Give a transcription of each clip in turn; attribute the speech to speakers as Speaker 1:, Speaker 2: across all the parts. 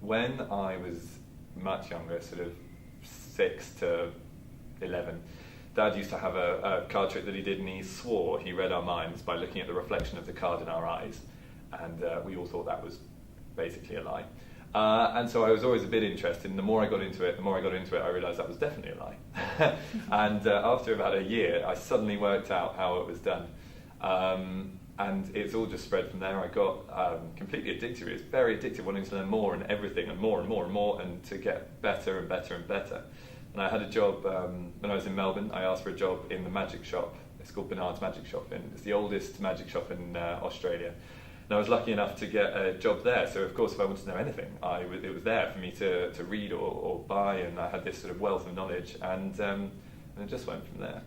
Speaker 1: When I was much younger, sort of 6 to 11, Dad used to have a card trick that he did, and he swore he read our minds by looking at the reflection of the card in our eyes, and we all thought that was basically a lie. And so I was always a bit interested, and the more I got into it, I realised that was definitely a lie. And after about a year, I suddenly worked out how it was done. And it's all just spread from there. I got completely addicted to it. It's very addictive, wanting to learn more and everything, and more and more and more, and to get better and better and better. And I had a job when I was in Melbourne. I asked for a job in the magic shop. It's called Bernard's Magic Shop, and it's the oldest magic shop in Australia. And I was lucky enough to get a job there. So of course, if I wanted to know anything, it was there for me to read or buy, and I had this sort of wealth of knowledge, and it just went from there.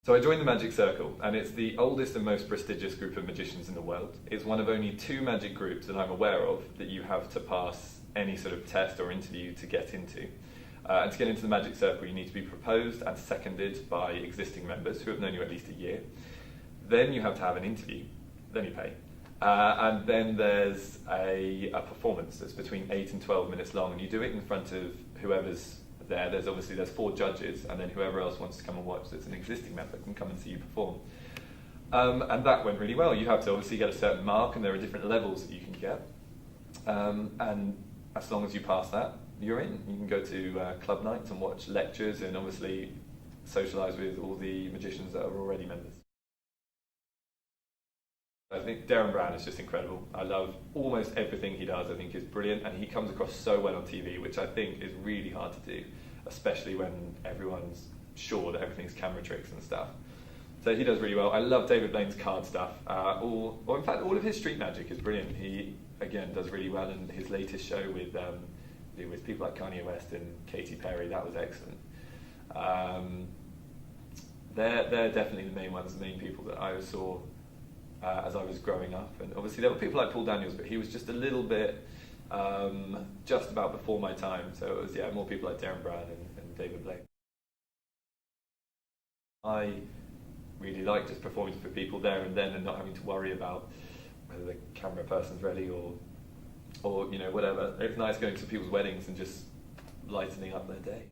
Speaker 1: So I joined the Magic Circle, and it's the oldest and most prestigious group of magicians in the world. It's one of only 2 magic groups that I'm aware of that you have to pass any sort of test or interview to get into. And to get into the Magic Circle, you need to be proposed and seconded by existing members who have known you at least a year. Then you have to have an interview. Then you pay. And then there's a performance that's between 8 and 12 minutes long, and you do it in front of whoever's there. There's 4 judges, and then whoever else wants to come and watch that's an existing member can come and see you perform. And that went really well. You have to obviously get a certain mark, and there are different levels that you can get. And as long as you pass that, you're in. You can go to club nights and watch lectures, and obviously socialise with all the magicians that are already members. I think Darren Brown is just incredible. I love almost everything he does. I think is brilliant, and he comes across so well on TV, which I think is really hard to do, especially when everyone's sure that everything's camera tricks and stuff. So he does really well. I love David Blaine's card stuff. In fact, all of his street magic is brilliant. He, again, does really well, and his latest show with people like Kanye West and Katy Perry, that was excellent. They're definitely the main people that I saw as I was growing up. And obviously there were people like Paul Daniels, but he was just a little bit just about before my time. So it was more people like Darren Brown and David Blaine. I really like just performing for people there and then, and not having to worry about whether the camera person's ready or whatever. It's nice going to people's weddings and just lightening up their day.